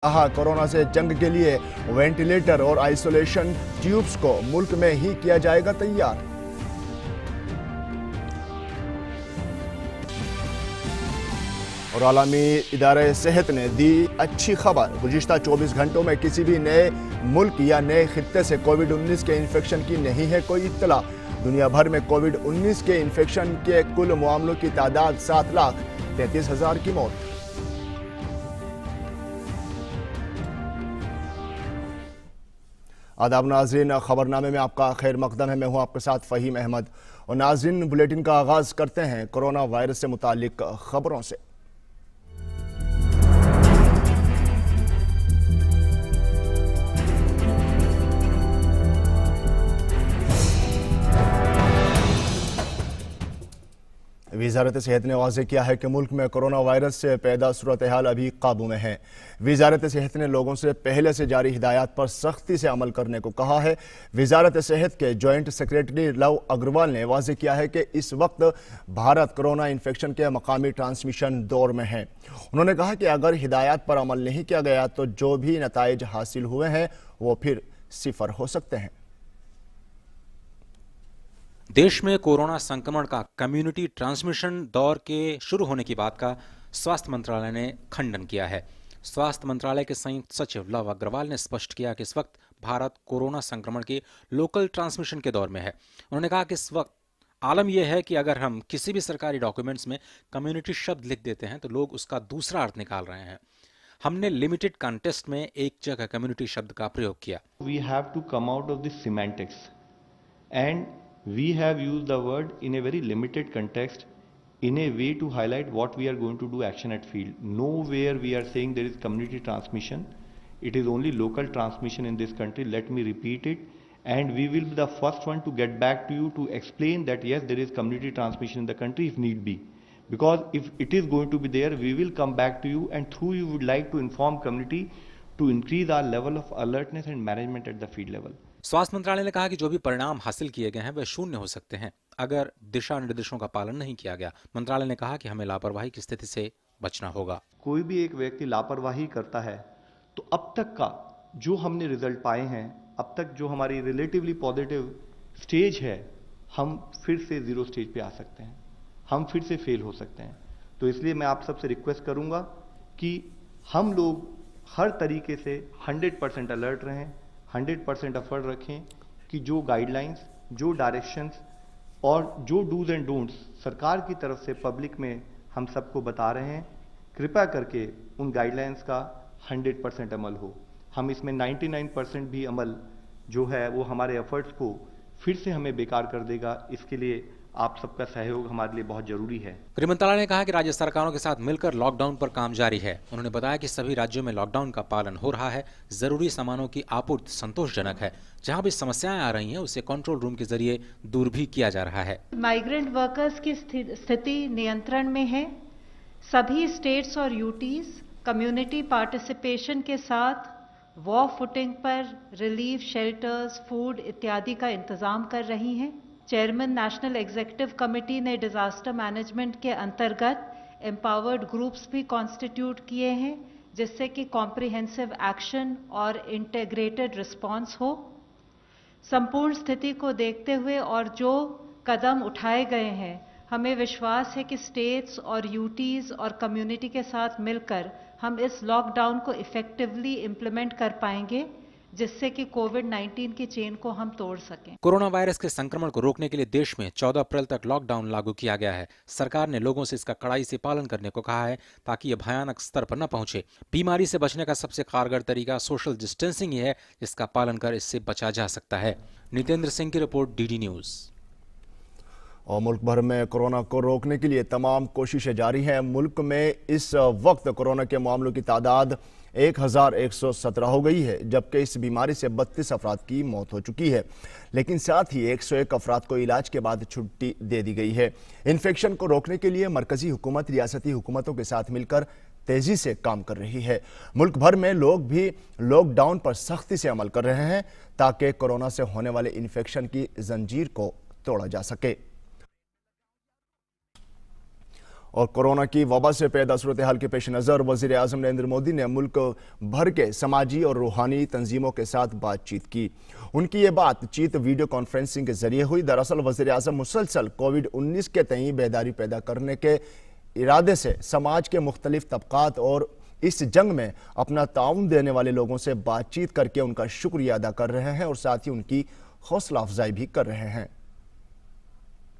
कहा कोरोना से जंग के लिए वेंटिलेटर और आइसोलेशन ट्यूब्स को मुल्क में ही किया जाएगा तैयार। और आलमी इदारे सेहत ने दी अच्छी खबर, गुज़िश्ता 24 घंटों में किसी भी नए मुल्क या नए खित्ते से कोविड-19 के इन्फेक्शन की नहीं है कोई इत्तला। दुनिया भर में कोविड-19 के इन्फेक्शन के कुल मामलों की तादाद 7,33,000 की मौत। आदाब नाज़रीन, खबरनामे में आपका खैर मकदम है। मैं हूं आपके साथ फ़हीम अहमद। और नाज़रीन, बुलेटिन का आगाज़ करते हैं कोरोना वायरस से मुतालिक खबरों से। वज़ारत सेहत ने वाज़ेह किया है कि मुल्क में कोरोना वायरस से पैदा सूरत हाल अभी काबू में है। वज़ारत सेहत ने लोगों से पहले से जारी हिदायत पर सख्ती से अमल करने को कहा है। वज़ारत सेहत के जॉइंट सेक्रेटरी लव अग्रवाल ने वाज़ेह किया है कि इस वक्त भारत कोरोना इन्फेक्शन के मकामी ट्रांसमिशन दौर में है। उन्होंने कहा कि अगर हिदायत पर अमल नहीं किया गया तो जो भी नताइज हासिल हुए हैं वो फिर सिफर हो सकते हैं। देश में कोरोना संक्रमण का कम्युनिटी ट्रांसमिशन दौर के शुरू होने की बात का स्वास्थ्य मंत्रालय ने खंडन किया है। स्वास्थ्य मंत्रालय के संयुक्त सचिव लव अग्रवाल ने स्पष्ट किया कि इस वक्त भारत कोरोना संक्रमण के लोकल ट्रांसमिशन के दौर में है। उन्होंने कहा कि इस वक्त आलम यह है कि अगर हम किसी भी सरकारी डॉक्यूमेंट्स में कम्युनिटी शब्द लिख देते हैं तो लोग उसका दूसरा अर्थ निकाल रहे हैं। हमने लिमिटेड कॉन्टेस्ट में एक जगह कम्युनिटी शब्द का प्रयोग किया। We have to come out of the semantics and we have used the word in a very limited context in a way to highlight what we are going to do action at field. Nowhere we are saying there is community transmission. It is only local transmission in this country. Let me repeat it. And we will be the first one to get back to you to explain that yes, there is community transmission in the country if need be. Because if it is going to be there, we will come back to you and through you would like to inform community to increase our level of alertness and management at the field level. स्वास्थ्य मंत्रालय ने कहा कि जो भी परिणाम हासिल किए गए हैं वे शून्य हो सकते हैं अगर दिशा निर्देशों का पालन नहीं किया गया। मंत्रालय ने कहा कि हमें लापरवाही की स्थिति से बचना होगा। कोई भी एक व्यक्ति लापरवाही करता है तो अब तक का जो हमने रिजल्ट पाए हैं, अब तक जो हमारी रिलेटिवली पॉजिटिव स्टेज है, हम फिर से जीरो स्टेज पे आ सकते हैं, हम फिर से फेल हो सकते हैं। तो इसलिए मैं आप सबसे रिक्वेस्ट करूंगा कि हम लोग हर तरीके से 100% अलर्ट रहें, 100% एफर्ट रखें कि जो गाइडलाइंस, जो डायरेक्शंस और जो डूज एंड डोंट्स सरकार की तरफ से पब्लिक में हम सबको बता रहे हैं, कृपया करके उन गाइडलाइंस का 100% अमल हो। हम इसमें 99% भी अमल जो है वो हमारे एफर्ट्स को फिर से हमें बेकार कर देगा। इसके लिए आप सबका सहयोग हमारे लिए बहुत जरूरी है। गृह मंत्रालय ने कहा कि राज्य सरकारों के साथ मिलकर लॉकडाउन पर काम जारी है। उन्होंने बताया कि सभी राज्यों में लॉकडाउन का पालन हो रहा है। जरूरी सामानों की आपूर्ति संतोषजनक है। जहां भी समस्याएं आ रही हैं उसे कंट्रोल रूम के जरिए दूर भी किया जा रहा है। माइग्रेंट वर्कर्स की स्थिति नियंत्रण में है। सभी स्टेट्स और यूटीज कम्युनिटी पार्टिसिपेशन के साथ वॉर फुटिंग पर रिलीफ शेल्टर्स, फूड इत्यादि का इंतजाम कर रही हैं। चेयरमैन नेशनल एग्जीक्यूटिव कमेटी ने डिजास्टर मैनेजमेंट के अंतर्गत एम्पावर्ड ग्रुप्स भी कॉन्स्टिट्यूट किए हैं जिससे कि कॉम्प्रिहेंसिव एक्शन और इंटीग्रेटेड रिस्पांस हो। संपूर्ण स्थिति को देखते हुए और जो कदम उठाए गए हैं, हमें विश्वास है कि स्टेट्स और यूटीज और कम्युनिटी के साथ मिलकर हम इस लॉकडाउन को इफेक्टिवली इम्प्लीमेंट कर पाएंगे जिससे कि कोविड-19 की चेन को हम तोड़ सकें। कोरोना वायरस के संक्रमण को रोकने के लिए देश में 14 अप्रैल तक लॉकडाउन लागू किया गया है। सरकार ने लोगों से इसका कड़ाई से पालन करने को कहा है ताकि ये भयानक स्तर पर न पहुंचे। बीमारी से बचने का सबसे कारगर तरीका सोशल डिस्टेंसिंग ही है जिसका पालन कर इससे बचा जा सकता है। नितेंद्र सिंह की रिपोर्ट, डीडी न्यूज। और मुल्क भर में कोरोना को रोकने के लिए तमाम कोशिशें जारी हैं। मुल्क में इस वक्त कोरोना के मामलों की तादाद 1117 हो गई है, जबकि इस बीमारी से 32 अफराद की मौत हो चुकी है। लेकिन साथ ही 101 अफराद को इलाज के बाद छुट्टी दे दी गई है। इन्फेक्शन को रोकने के लिए मरकजी हुकूमत रियासती हुकूमतों के साथ मिलकर तेजी से काम कर रही है। मुल्क भर में लोग भी लॉकडाउन पर सख्ती से अमल कर रहे हैं ताकि कोरोना से होने वाले इन्फेक्शन की जंजीर को तोड़ा जा सके। और कोरोना की वबा से पैदा सूरत हाल के पेश नज़र वज़ीर आज़म नरेंद्र मोदी ने मुल्क भर के समाजी और रूहानी तंजीमों के साथ बातचीत की। उनकी ये बातचीत वीडियो कॉन्फ्रेंसिंग के जरिए हुई। दरअसल वज़ीर आज़म मुसलसल कोविड-19 के तई बेदारी पैदा करने के इरादे से समाज के मुख्तलिफ तबकात और इस जंग में अपना ताउन देने वाले लोगों से बातचीत करके उनका शुक्रिया अदा कर रहे हैं और साथ ही उनकी हौसला अफजाई भी कर रहे हैं।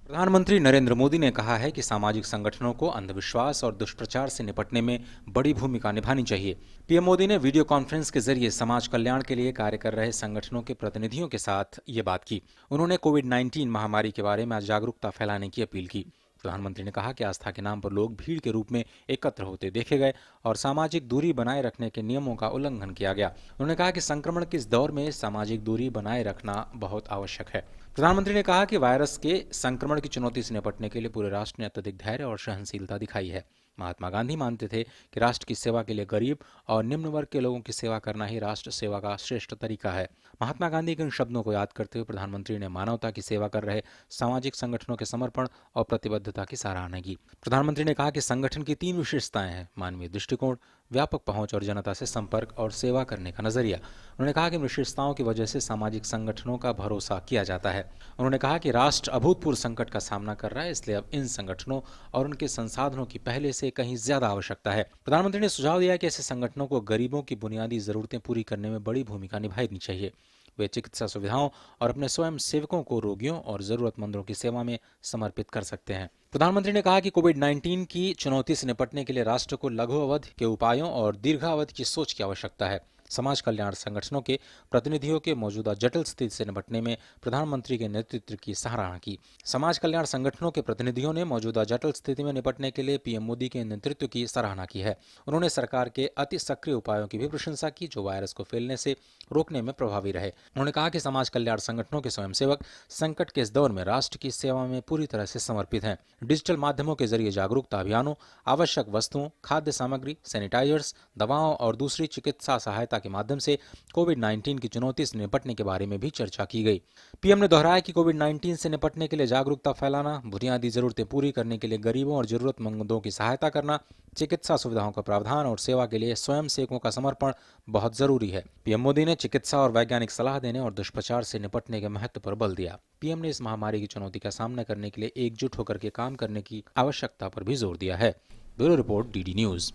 प्रधानमंत्री नरेंद्र मोदी ने कहा है कि सामाजिक संगठनों को अंधविश्वास और दुष्प्रचार से निपटने में बड़ी भूमिका निभानी चाहिए। पीएम मोदी ने वीडियो कॉन्फ्रेंस के जरिए समाज कल्याण के लिए कार्य कर रहे संगठनों के प्रतिनिधियों के साथ ये बात की। उन्होंने कोविड-19 महामारी के बारे में जागरूकता फैलाने की अपील की। प्रधानमंत्री ने कहा कि आस्था के नाम पर लोग भीड़ के रूप में एकत्र होते देखे गए और सामाजिक दूरी बनाए रखने के नियमों का उल्लंघन किया गया। उन्होंने कहा कि संक्रमण के इस दौर में सामाजिक दूरी बनाए रखना बहुत आवश्यक है। प्रधानमंत्री ने कहा कि वायरस के संक्रमण की चुनौती से निपटने के लिए पूरे राष्ट्र ने अत्यधिक धैर्य और सहनशीलता दिखाई है। महात्मा गांधी मानते थे कि राष्ट्र की सेवा के लिए गरीब और निम्न वर्ग के लोगों की सेवा करना ही राष्ट्र सेवा का श्रेष्ठ तरीका है। महात्मा गांधी के इन शब्दों को याद करते हुए प्रधानमंत्री ने मानवता की सेवा कर रहे सामाजिक संगठनों के समर्पण और प्रतिबद्धता की सराहना की। प्रधानमंत्री ने कहा कि संगठन की 3 विशेषताएं हैं: मानवीय दृष्टिकोण, व्यापक पहुंच और जनता से संपर्क और सेवा करने का नजरिया। उन्होंने कहा कि इन विशेषताओं की वजह से सामाजिक संगठनों का भरोसा किया जाता है। उन्होंने कहा कि राष्ट्र अभूतपूर्व संकट का सामना कर रहा है, इसलिए अब इन संगठनों और उनके संसाधनों की पहले से कहीं ज्यादा आवश्यकता है। प्रधानमंत्री ने सुझाव दिया कि ऐसे संगठनों को गरीबों की बुनियादी जरूरतें पूरी करने में बड़ी भूमिका निभानी चाहिए। वे चिकित्सा सुविधाओं और अपने स्वयं सेवकों को रोगियों और जरूरतमंदों की सेवा में समर्पित कर सकते हैं। प्रधानमंत्री ने कहा कि कोविड-19 की चुनौती से निपटने के लिए राष्ट्र को लघु अवधि के उपायों और दीर्घावधि की सोच की आवश्यकता है। समाज कल्याण संगठनों के प्रतिनिधियों के मौजूदा जटिल स्थिति से निपटने में प्रधानमंत्री के नेतृत्व की सराहना की। समाज कल्याण संगठनों के प्रतिनिधियों ने मौजूदा जटिल स्थिति में निपटने के लिए पीएम मोदी के नेतृत्व की सराहना की है। उन्होंने सरकार के अति सक्रिय उपायों की भी प्रशंसा की जो वायरस को फैलने से रोकने में प्रभावी रहे। उन्होंने कहा कि समाज कल्याण संगठनों के स्वयंसेवक संकट के इस दौर में राष्ट्र की सेवा में पूरी तरह से समर्पित हैं। डिजिटल माध्यमों के जरिए जागरूकता अभियानों, आवश्यक वस्तुओं, खाद्य सामग्री, सैनिटाइजर्स, दवाओं और दूसरी चिकित्सा सहायता के माध्यम से कोविड-19 की चुनौती से निपटने के बारे में भी चर्चा की गई। पीएम ने दोहराया कि कोविड-19 से निपटने के लिए जागरूकता फैलाना, बुनियादी जरूरतें पूरी करने के लिए गरीबों और जरूरतमंदों की सहायता करना, चिकित्सा सुविधाओं का प्रावधान और सेवा के लिए स्वयं सेवकों का समर्पण बहुत जरूरी है। पीएम मोदी ने चिकित्सा और वैज्ञानिक सलाह देने और दुष्प्रचार से निपटने के महत्व पर बल दिया। पीएम ने इस महामारी की चुनौती का सामना करने के लिए एकजुट होकर के काम करने की आवश्यकता पर भी जोर दिया है। Bureau report, DD news.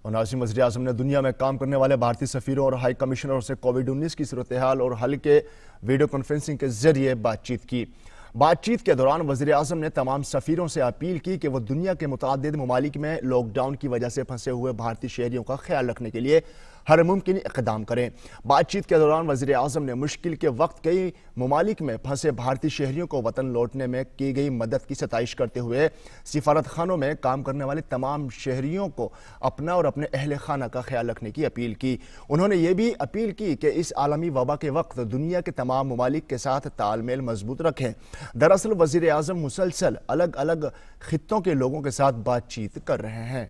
और नाज़रीन, वज़ीर आज़म ने दुनिया में काम करने वाले भारतीय सफ़ीरों और हाई कमिश्नरों से कोविड-19 की सूरत हाल और हल के वीडियो कॉन्फ्रेंसिंग के जरिए बातचीत की। बातचीत के दौरान वज़ीर आज़म ने तमाम सफ़ीरों से अपील की कि वो दुनिया के मुतअद्दिद ममालिक में लॉकडाउन की वजह से फंसे हुए भारतीय शहरियों का ख्याल रखने के लिए हर मुमकिन इक़दाम करें। बातचीत के दौरान वज़ीर आज़म ने मुश्किल के वक्त कई ममालिक में फंसे भारतीय शहरियों को वतन लौटने में की गई मदद की सताइश करते हुए सिफारत खानों में काम करने वाले तमाम शहरियों को अपना और अपने अहल खाना का ख्याल रखने की अपील की। उन्होंने ये भी अपील की कि इस आलमी वबा के वक्त दुनिया के तमाम ममालिक के साथ तालमेल मजबूत रखें। दरअसल वज़ीर आज़म मुसलसल अलग अलग खित्तों के लोगों के साथ बातचीत कर रहे हैं।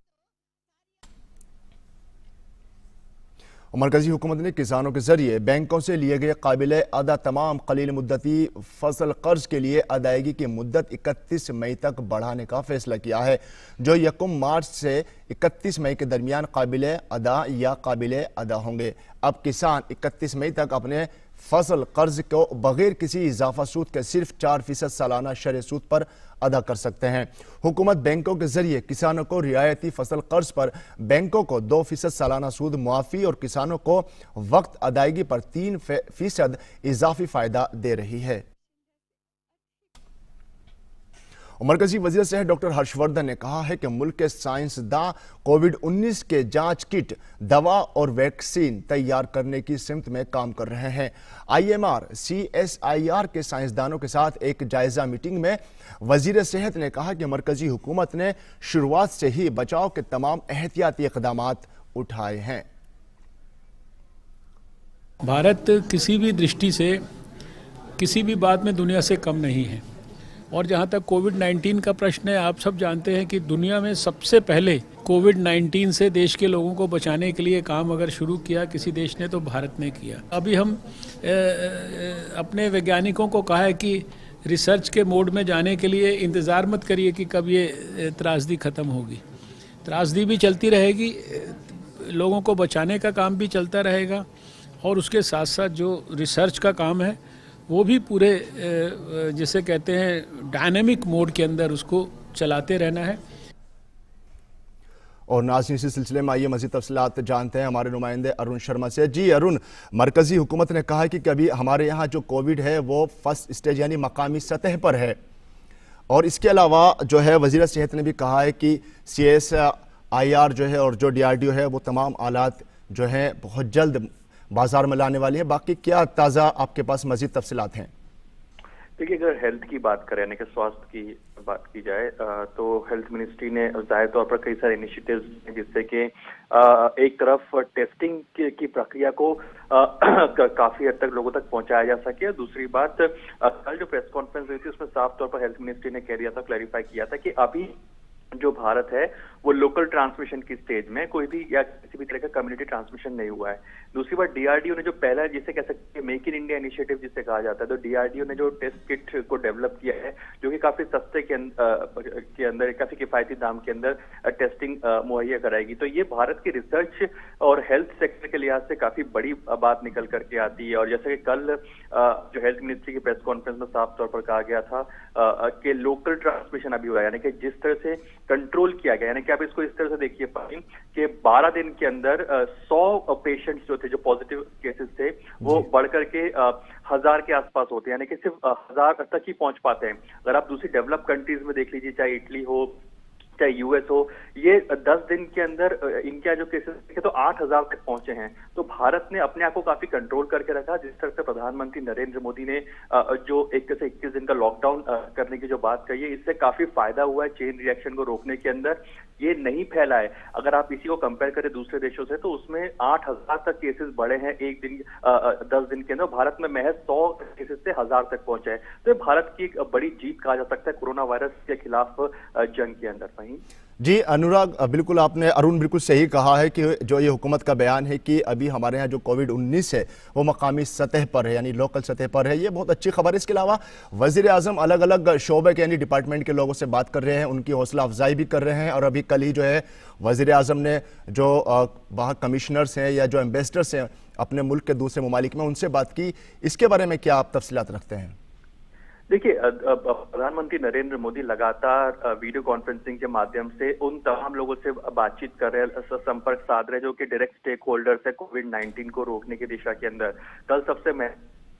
मरकजी हुकूमत ने किसानों के जरिए बैंकों से लिए गए काबिल अदा तमाम कलील मुद्दती फसल कर्ज के लिए अदायगी की मुद्दत 31 मई तक बढ़ाने का फैसला किया है, जो 1 मार्च से 31 मई के दरमियान काबिल अदा या काबिल अदा होंगे। अब किसान 31 मई तक अपने फसल कर्ज को बगैर किसी इजाफा सूद के सिर्फ 4% सालाना शरह सूद पर अदा कर सकते हैं। हुकूमत बैंकों के जरिए किसानों को रियायती फसल कर्ज पर बैंकों को 2% सालाना सूद मुआफ़ी और किसानों को वक्त अदायगी पर 3% इजाफी फ़ायदा दे रही है। मरकजी वज़ीर सेहत डॉक्टर हर्षवर्धन ने कहा है कि मुल्क के साइंसदां कोविड-19 के जांच किट, दवा और वैक्सीन तैयार करने की सिमत में काम कर रहे हैं। IMR CSIR के साइंसदानों के साथ एक जायजा मीटिंग में वज़ीर सेहत ने कहा कि मरकजी हुकूमत ने शुरुआत से ही बचाव के तमाम एहतियाती इक़दामात उठाए हैं। भारत किसी भी दृष्टि से किसी भी बात में दुनिया से कम नहीं है। और जहाँ तक कोविड-19 का प्रश्न है, आप सब जानते हैं कि दुनिया में सबसे पहले कोविड-19 से देश के लोगों को बचाने के लिए काम अगर शुरू किया किसी देश ने तो भारत ने किया। अभी हम अपने वैज्ञानिकों को कहा है कि रिसर्च के मोड में जाने के लिए इंतज़ार मत करिए कि कब ये त्रासदी ख़त्म होगी। त्रासदी भी चलती रहेगी, लोगों को बचाने का काम भी चलता रहेगा और उसके साथ साथ जो रिसर्च का काम है वो भी पूरे जिसे कहते हैं डायनेमिक मोड के अंदर उसको चलाते रहना है। और नाज़रीन, इसी सिलसिले में आइए मज़ीद तफसीलात जानते हैं हमारे नुमाइंदे अरुण शर्मा से। जी अरुण, मरकज़ी हुकूमत ने कहा है कि कभी हमारे यहाँ जो कोविड है वो फर्स्ट स्टेज यानी मकामी सतह पर है, और इसके अलावा जो है वज़ीर सेहत ने भी कहा है कि CSIR जो है और जो DRDO है वो तमाम आलात जो हैं बहुत जल्द बाजार में लाने वाली है। बाकी क्या ताज़ा आपके पास मज़ीद तफसीलात हैं? देखिए, अगर हेल्थ की बात करें यानी कि स्वास्थ्य की बात की जाए तो हेल्थ मिनिस्ट्री ने जाहिर तौर पर कई सारे इनिशिएटिव्स जिससे कि एक तरफ टेस्टिंग की प्रक्रिया को काफी हद तक लोगों तक पहुंचाया जा सके। दूसरी बात, कल जो प्रेस कॉन्फ्रेंस हुई थी उसमें साफ तौर पर हेल्थ मिनिस्ट्री ने कह दिया था, क्लैरिफाई किया था कि अभी जो भारत है वो लोकल ट्रांसमिशन की स्टेज में कोई भी या किसी भी तरह का कम्युनिटी ट्रांसमिशन नहीं हुआ है। दूसरी बात, DRDO ने जो पहला जिसे कह सकते हैं मेक इन इंडिया इनिशिएटिव जिसे कहा जाता है, तो DRDO ने जो टेस्ट किट को डेवलप किया है जो कि काफी सस्ते के अंदर काफी किफायती दाम के अंदर टेस्टिंग मुहैया कराएगी। तो ये भारत के रिसर्च और हेल्थ सेक्टर के लिहाज से काफी बड़ी बात निकल करके आती है। और जैसे कि कल जो हेल्थ मिनिस्ट्री की प्रेस कॉन्फ्रेंस में साफ तौर पर कहा गया था कि लोकल ट्रांसमिशन अभी हुआ है, यानी कि जिस तरह से कंट्रोल किया गया, यानी कि आप इसको इस तरह से देखिए कि 12 दिन के अंदर 100 पेशेंट्स जो थे, जो पॉजिटिव केसेस थे, वो बढ़कर के 1000 के आसपास होते हैं, यानी कि सिर्फ 1000 तक ही पहुंच पाते हैं। अगर आप दूसरी डेवलप कंट्रीज में देख लीजिए, चाहे इटली हो चाहे US हो, ये 10 दिन के अंदर इनके जो केसेस देखे तो 8000 तक पहुंचे हैं। तो भारत ने अपने आप को काफी कंट्रोल करके रखा। जिस तरह से प्रधानमंत्री नरेंद्र मोदी ने जो 21 से 21 दिन का लॉकडाउन करने की जो बात कही है, इससे काफी फायदा हुआ है चेन रिएक्शन को रोकने के अंदर। ये नहीं फैला है। अगर आप इसी को कंपेयर करें दूसरे देशों से तो उसमें 8000 तक केसेस बढ़े हैं एक दिन 10 दिन के अंदर। भारत में महज 100 केसेस से 1000 तक पहुंचे हैं। तो ये भारत की एक बड़ी जीत कहा जा सकता है कोरोना वायरस के खिलाफ जंग के अंदर। जी अनुराग, बिल्कुल आपने अरुण बिल्कुल सही कहा है कि जो ये हुकूमत का बयान है कि अभी हमारे यहाँ जो कोविड-19 है वो मकामी सतह पर है यानी लोकल सतह पर है, ये बहुत अच्छी खबर है। इसके अलावा वज़ीर आज़म अलग अलग शोबे के यानी डिपार्टमेंट के लोगों से बात कर रहे हैं, उनकी हौसला अफजाई भी कर रहे हैं। और अभी कल ही जो है वज़ीर आज़म ने जो वहाँ कमिश्नर्स हैं या जो एम्बेसडर्स हैं अपने मुल्क के दूसरे ममालिक में, उनसे बात की। इसके बारे में क्या आप तफसीलात रखते हैं? देखिए, प्रधानमंत्री नरेंद्र मोदी लगातार वीडियो कॉन्फ्रेंसिंग के माध्यम से उन तमाम लोगों से बातचीत कर रहे हैं, संपर्क साध रहे हैं जो कि डायरेक्ट स्टेक होल्डर्स है कोविड-19 को रोकने की दिशा के अंदर। कल सबसे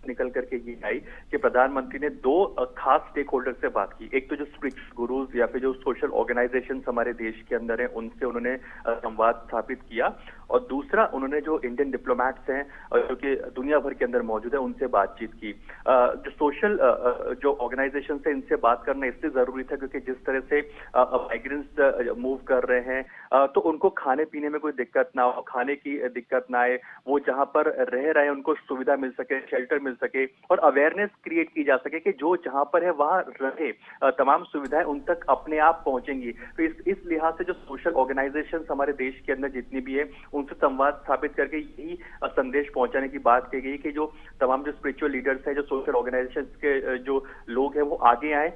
निकल करके ये आई कि प्रधानमंत्री ने 2 खास स्टेक होल्डर से बात की। एक तो जो स्पिरिचुअल गुरुज या फिर जो सोशल ऑर्गेनाइजेशन हमारे देश के अंदर हैं उनसे उन्होंने संवाद स्थापित किया, और दूसरा उन्होंने जो इंडियन डिप्लोमैट्स हैं जो कि दुनिया भर के अंदर मौजूद है उनसे बातचीत की। जो सोशल जो ऑर्गेनाइजेशन है इनसे बात करना इसलिए जरूरी था क्योंकि जिस तरह से माइग्रेंट्स मूव कर रहे हैं तो उनको खाने पीने में कोई दिक्कत ना हो, खाने की दिक्कत ना आए, वो जहां पर रह रहे हैं उनको सुविधा मिल सके, शेल्टर मिल सके और अवेयरनेस क्रिएट की जा सके कि जो जहां पर है वहां रहे, तमाम सुविधाएं उन तक अपने आप पहुंचेंगी। तो इस लिहाज से जो सोशल ऑर्गेनाइजेशन हमारे देश के अंदर जितनी भी है उनसे संवाद स्थापित करके यही संदेश पहुंचाने की बात की गई कि जो तमाम जो स्पिरिचुअल लीडर्स है, जो सोशल ऑर्गेनाइजेशन के जो लोग हैं वो आगे आए,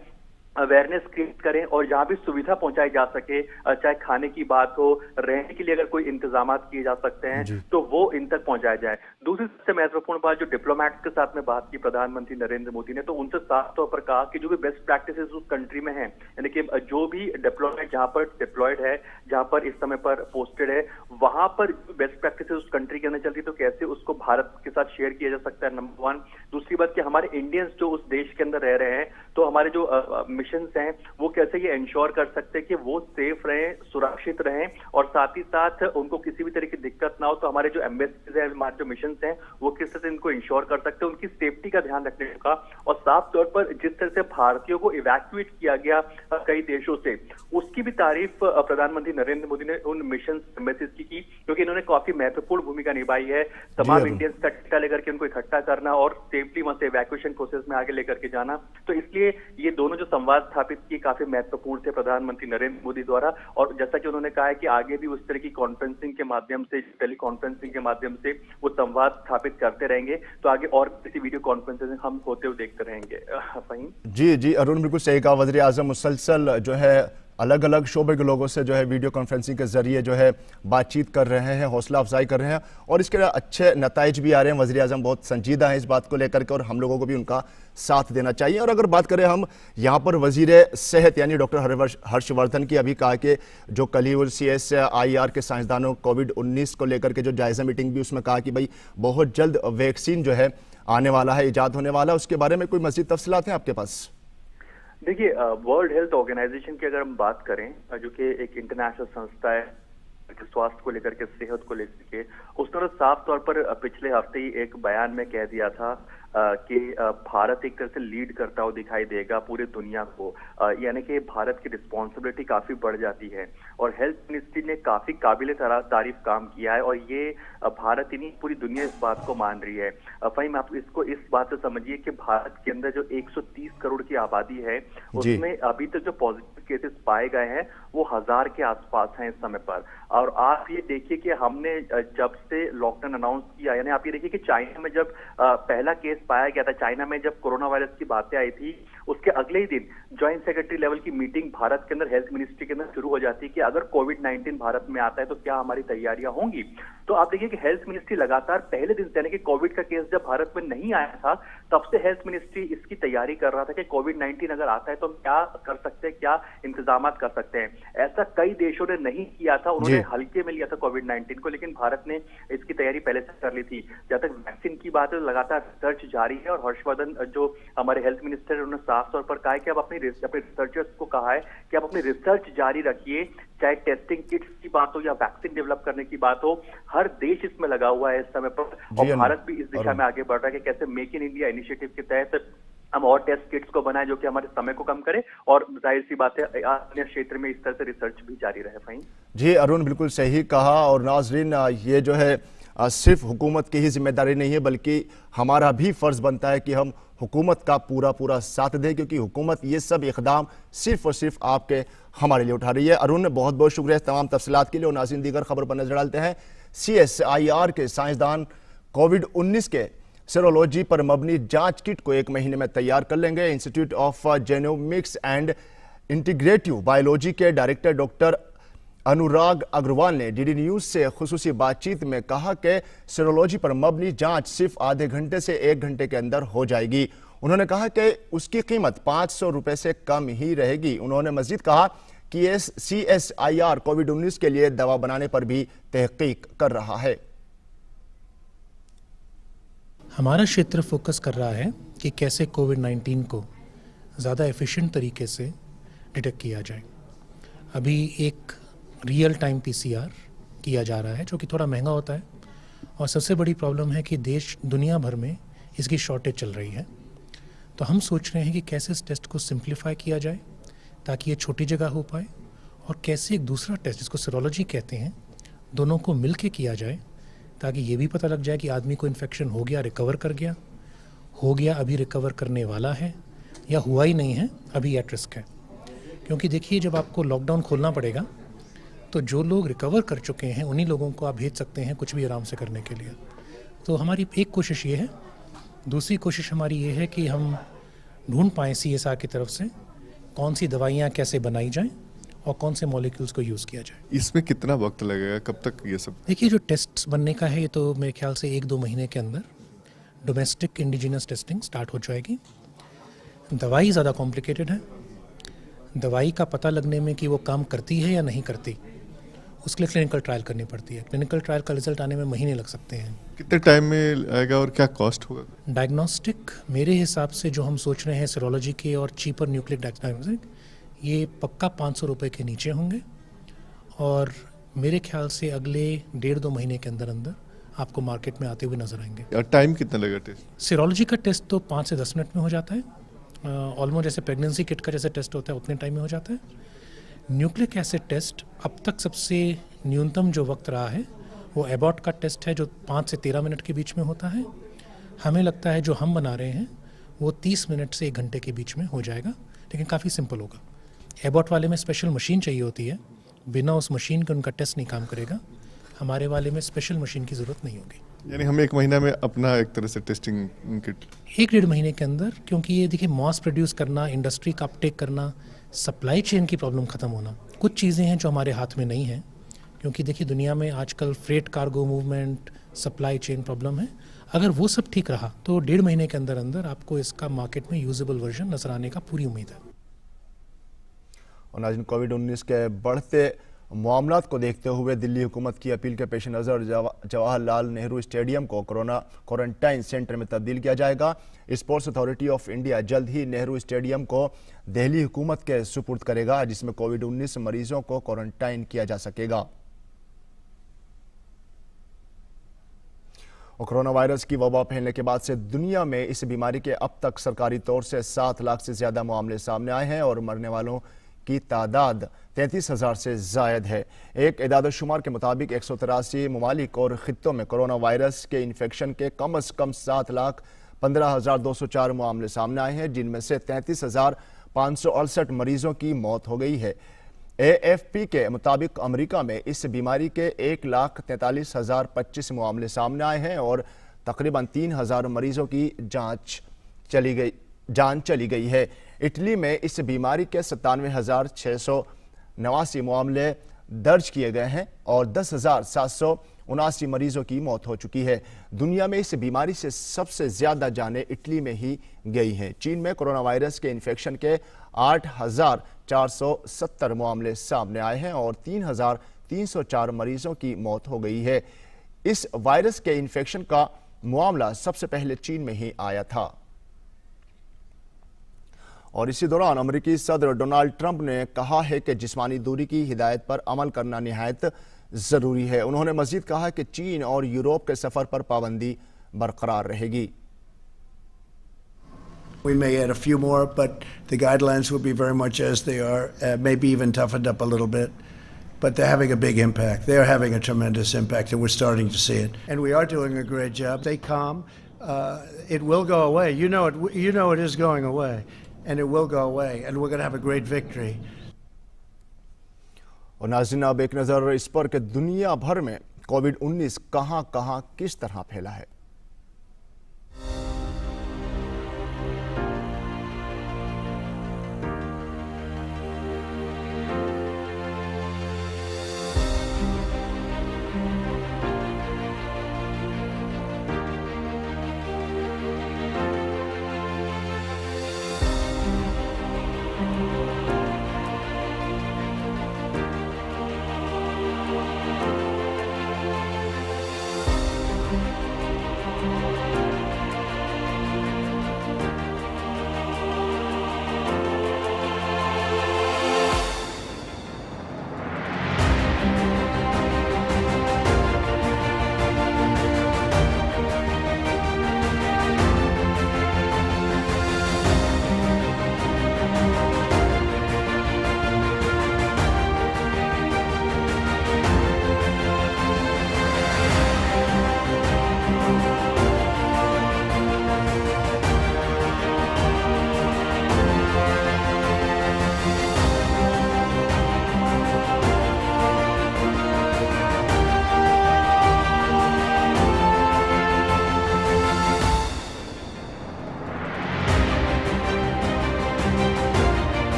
अवेयरनेस क्रिएट करें और जहां भी सुविधा पहुंचाई जा सके, चाहे खाने की बात हो, रहने के लिए अगर कोई इंतजाम किए जा सकते हैं तो वो इन तक पहुंचाया जाए। दूसरी सबसे महत्वपूर्ण बात, जो डिप्लोमैट्स के साथ में बात की प्रधानमंत्री नरेंद्र मोदी ने, तो उनसे साफ तौर पर कहा कि जो भी बेस्ट प्रैक्टिसेस उस कंट्री में हैं, यानी कि जो भी डिप्लोमेट जहां पर डिप्लॉयड है, जहां पर इस समय पर पोस्टेड है, वहां पर बेस्ट प्रैक्टिसेस उस कंट्री के अंदर चल रही तो कैसे उसको भारत के साथ शेयर किया जा सकता है, नंबर 1। दूसरी बात कि हमारे इंडियंस जो उस देश के अंदर रह रहे हैं तो हमारे जो मिशंस हैं वो कैसे ये इंश्योर कर सकते हैं कि वो सेफ रहें, सुरक्षित रहें और साथ ही साथ उनको किसी भी तरह की दिक्कत ना हो। तो हमारे जो एम्बेसीज हैं, हमारे जो मिशंस हैं वो किस तरह से इनको इंश्योर कर सकते हैं, उनकी सेफ्टी का ध्यान रखने का। और साफ तौर पर जिस तरह से भारतीयों को इवैक्यूएट किया गया कई देशों से, उसकी भी तारीफ प्रधानमंत्री नरेंद्र मोदी ने उन मिशन एम्बेसीज की क्योंकि इन्होंने काफी महत्वपूर्ण भूमिका निभाई है तमाम इंडियंस का डेटा लेकर के उनको इकट्ठा करना और सेफली वहां से इवैक्यूएशन प्रोसेस में आगे लेकर के जाना। तो इसलिए ये दोनों जो संवाद संवाद स्थापित की काफी महत्वपूर्ण थे प्रधानमंत्री नरेंद्र मोदी द्वारा। और जैसा कि उन्होंने कहा है कि आगे भी उस तरह की कॉन्फ्रेंसिंग के माध्यम से, टेली कॉन्फ्रेंसिंग के माध्यम से वो संवाद स्थापित करते रहेंगे। तो आगे और किसी वीडियो कॉन्फ्रेंसिंग हम होते हुए देखते रहेंगे। फहीम जी अरुण, बिल्कुल सही कहा। वज़ीर आज़म मुसलसल जो है अलग अलग शोबे के लोगों से जो है वीडियो कॉन्फ्रेंसिंग के जरिए जो है बातचीत कर रहे हैं, हौसला अफजाई कर रहे हैं और इसके अच्छे नताइज भी आ रहे हैं। वज़ीर आज़म बहुत संजीदा हैं इस बात को लेकर के और हम लोगों को भी उनका साथ देना चाहिए। और अगर बात करें हम यहाँ पर वज़ीर सेहत यानी डॉक्टर हर्षवर्धन की अभी कहा कि जो कल ही CSIR के साइंसदानों कोविड-19 को लेकर के जो जायज़ा मीटिंग भी, उसमें कहा कि भाई बहुत जल्द वैक्सीन जो है आने वाला है, ईजाद होने वाला है। उसके बारे में कोई मज़ीद तफसीलात हैं आपके पास? देखिए, वर्ल्ड हेल्थ ऑर्गेनाइजेशन की अगर हम बात करें, जो कि एक इंटरनेशनल संस्था है स्वास्थ्य को लेकर के, सेहत को लेकर के, उसने साफ तौर पर पिछले हफ्ते ही एक बयान में कह दिया था कि भारत एक तरह से लीड करता हुआ दिखाई देगा पूरी दुनिया को, यानी कि भारत की रिस्पॉन्सिबिलिटी काफी बढ़ जाती है। और हेल्थ मिनिस्ट्री ने काफी काबिल तारीफ काम किया है और ये भारत ही नहीं पूरी दुनिया इस बात को मान रही है। फहीम, आप इसको इस बात से समझिए कि भारत के अंदर जो 130 करोड़ की आबादी है उसमें अभी तक जो पॉजिटिव केसेस पाए गए हैं वो 1000 के आसपास हैं इस समय पर। और आप ये देखिए कि हमने जब से लॉकडाउन अनाउंस किया, यानी आप ये देखिए कि चाइना में जब पहला केस पाया गया था, चाइना में जब कोरोना वायरस की बातें आई थी, उसके अगले ही दिन ज्वाइंट सेक्रेटरी लेवल की मीटिंग भारत के अंदर हेल्थ मिनिस्ट्री के अंदर शुरू हो जाती है कि अगर कोविड-19 भारत में आता है तो क्या हमारी तैयारियां होंगी। तो आप देखिए कि हेल्थ मिनिस्ट्री लगातार पहले दिन से, यानी कि कोविड का केस जब भारत में नहीं आया था तब से हेल्थ मिनिस्ट्री इसकी तैयारी कर रहा था कि कोविड-19 अगर आता है तो हम क्या कर सकते हैं, क्या इंतजाम कर सकते हैं। ऐसा कई देशों ने नहीं किया था, उन्होंने हल्के में लिया था कोविड-19 को, लेकिन भारत ने इसकी तैयारी पहले से कर ली थी। जब तक वैक्सीन की बात है लगातार रिसर्च जारी है और हर्षवर्धन जो हमारे हेल्थ मिनिस्टर है उन्होंने साफ तौर पर कहा है कि अब अपने रिसर्चर्स को कहा है कि आप अपनी रिसर्च जारी रखिए, चाहे टेस्टिंग किट्स की बात हो या वैक्सीन डेवलप करने की बात हो। हर देश इसमें लगा हुआ है इस समय पर और भारत भी इस दिशा में आगे बढ़ रहा है कि कैसे मेक इन इंडिया इनिशिएटिव के तहत हम और टेस्ट किट्स को बनाए जो कि हमारे समय को कम करे और जाहिर सी बात है अन्य क्षेत्र में इस तरह से रिसर्च भी जारी रहे। फहीम जी अरुण, बिल्कुल सही कहा। और नाजरीन, ये जो है सिर्फ हुकूमत की ही जिम्मेदारी नहीं है बल्कि हमारा भी फर्ज बनता है कि हम हुकूमत का पूरा साथ दें, क्योंकि हुकूमत ये सब इकदाम सिर्फ और सिर्फ आपके हमारे लिए उठा रही है। अरुण, बहुत बहुत शुक्रिया तमाम तफसीलात के लिए। और नाज़रीन, दीगर खबर पर नजर डालते हैं। CSIR के साइंसदान कोविड-19 के सेरोलॉजी पर मबनी जांच किट को 1 महीने में तैयार कर लेंगे। Institute of genomics and integrative biology के डायरेक्टर डॉक्टर अनुराग अग्रवाल ने DD न्यूज से खुसूसी बातचीत में कहा कि सेरोलॉजी पर मबनी जांच सिर्फ आधे घंटे से 1 घंटे के अंदर हो जाएगी। उन्होंने कहा कि उसकी कीमत 500 रुपए से कम ही रहेगी। उन्होंने मजीद कहा कि CSIR कोविड-19 के लिए दवा बनाने पर भी तहकीक कर रहा है। हमारा क्षेत्र फोकस कर रहा है कि कैसे कोविड-19 को ज़्यादा एफिशिएंट तरीके से डिटेक्ट किया जाए। अभी एक रियल टाइम PCR किया जा रहा है जो कि थोड़ा महंगा होता है और सबसे बड़ी प्रॉब्लम है कि दुनिया भर में इसकी शॉर्टेज चल रही है। तो हम सोच रहे हैं कि कैसे इस टेस्ट को सिंप्लीफाई किया जाए ताकि ये छोटी जगह हो पाए और कैसे एक दूसरा टेस्ट जिसको सेरोलॉजी कहते हैं दोनों को मिल के किया जाए ताकि ये भी पता लग जाए कि आदमी को इन्फेक्शन हो गया, रिकवर कर गया, हो गया, अभी रिकवर करने वाला है या हुआ ही नहीं है, अभी एट रिस्क है। क्योंकि देखिए, जब आपको लॉकडाउन खोलना पड़ेगा तो जो लोग रिकवर कर चुके हैं उन्हीं लोगों को आप भेज सकते हैं कुछ भी आराम से करने के लिए। तो हमारी एक कोशिश ये है। दूसरी कोशिश हमारी ये है कि हम ढूंढ पाएँ CSIR की तरफ से कौन सी दवाइयाँ कैसे बनाई जाएं और कौन से मॉलिक्यूल्स को यूज़ किया जाए। इसमें कितना वक्त लगेगा, कब तक ये सब? देखिए, जो टेस्ट बनने का है ये तो मेरे ख्याल से 1-2 महीने के अंदर डोमेस्टिक इंडिजिनस टेस्टिंग स्टार्ट हो जाएगी। दवाई ज़्यादा कॉम्प्लिकेटेड है। दवाई का पता लगने में कि वो काम करती है या नहीं करती, उसके लिए क्लिनिकल ट्रायल करनी पड़ती है। क्लिनिकल ट्रायल का रिजल्ट आने में महीने लग सकते हैं। कितने टाइम में आएगा और क्या कॉस्ट होगा? डायग्नोस्टिक मेरे हिसाब से जो हम सोच रहे हैं सेरोलॉजी के और चीपर न्यूक्लिक डायग्नोस्टिक, ये पक्का 500 रुपये के नीचे होंगे और मेरे ख्याल से अगले 1.5-2 महीने के अंदर अंदर आपको मार्केट में आते हुए नजर आएंगे। और टाइम कितना लगेगा टेस्ट? सेरोलॉजी का टेस्ट तो 5 से 10 मिनट में हो जाता है। ऑलमोस्ट जैसे प्रेगनेंसी किट का जैसे टेस्ट होता है उतने टाइम में हो जाता है। न्यूक्लिक एसिड टेस्ट अब तक सबसे न्यूनतम जो वक्त रहा है वो एबॉट का टेस्ट है जो 5 से 13 मिनट के बीच में होता है। हमें लगता है जो हम बना रहे हैं वो 30 मिनट से 1 घंटे के बीच में हो जाएगा, लेकिन काफ़ी सिंपल होगा। एबॉट वाले में स्पेशल मशीन चाहिए होती है, बिना उस मशीन के उनका टेस्ट नहीं काम करेगा। हमारे वाले में स्पेशल मशीन की ज़रूरत नहीं होगी। यानी हम 1 महीना में अपना एक तरह से टेस्टिंग किट 1-1.5 महीने के अंदर, क्योंकि ये देखिए मास प्रोड्यूस करना, इंडस्ट्री का अपटेक करना, सप्लाई चेन की प्रॉब्लम ख़त्म होना, कुछ चीज़ें हैं जो हमारे हाथ में नहीं हैं, क्योंकि देखिए दुनिया में आजकल freight cargo movement, supply chain problem है। अगर वो सब ठीक रहा तो 1.5 महीने के अंदर अंदर आपको इसका मार्केट में यूजेबल वर्जन नजर आने का पूरी उम्मीद है। और नाज़रीन, कोविड-19 के बढ़ते मामलात को देखते हुए दिल्ली हुकूमत की अपील के पेश नज़र जवाहरलाल नेहरू स्टेडियम को कोरोना क्वारंटाइन सेंटर में तब्दील किया जाएगा। स्पोर्ट्स अथॉरिटी ऑफ इंडिया जल्द ही नेहरू स्टेडियम को दिल्ली हुकूमत के सुपुर्द करेगा, जिसमें कोविड-19 मरीजों को क्वारंटाइन किया जा सकेगा। और कोरोना वायरस की वबा फैलने के बाद से दुनिया में इस बीमारी के अब तक सरकारी तौर से 7 लाख से ज़्यादा मामले सामने आए हैं और मरने वालों की तादाद 33,000 से ज़ायद है। एक एदाद-ओ-शुमार के मुताबिक 183 ममालिक और ख़ित्तों में कोरोना वायरस के इन्फेक्शन के कम से कम 7,15,204 मामले सामने आए हैं, जिनमें से 33,568 मरीजों की मौत हो गई है। AFP के मुताबिक अमेरिका में इस बीमारी के 1,43,025 मामले सामने आए हैं और तकरीबन 3,000 मरीजों की जान चली गई है। इटली में इस बीमारी के 97,689 मामले दर्ज किए गए हैं और 10,779 मरीजों की मौत हो चुकी है। दुनिया में इस बीमारी से सबसे ज़्यादा जानें इटली में ही गई हैं। चीन में कोरोना वायरस के इन्फेक्शन के 8,470 मामले सामने आए हैं और 3,304 मरीजों की मौत हो गई है। इस वायरस के इन्फेक्शन का मामला सबसे पहले चीन में ही आया था। और इसी दौरान अमेरिकी सदर डोनाल्ड ट्रंप ने कहा है कि जिस्मानी दूरी की हिदायत पर अमल करना निहायत ज़रूरी है। उन्होंने मज़ीद कहा कि चीन और यूरोप के सफ़र पर पाबंदी बरकरार रहेगी। We may add a few more, but the guidelines will be very much as they are, maybe even toughened up a little bit. But they're having a big impact. They're having a tremendous impact, and we're starting to see it. And we are doing a great job. Stay calm. It will go away. You know it is going away, and it will go away, and we're going to have a great victory. और नाज़रीन, अब एक नज़र इस पर कि दुनिया भर में कोविड-19 कहां किस तरह फैला है।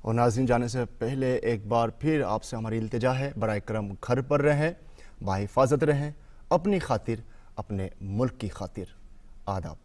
और नाज़रीन, जाने से पहले एक बार फिर आपसे हमारी इल्तिजा है, बराए करम घर पर रहें, बाहिफाजत रहें, अपनी खातिर, अपने मुल्क की खातिर। आदाब।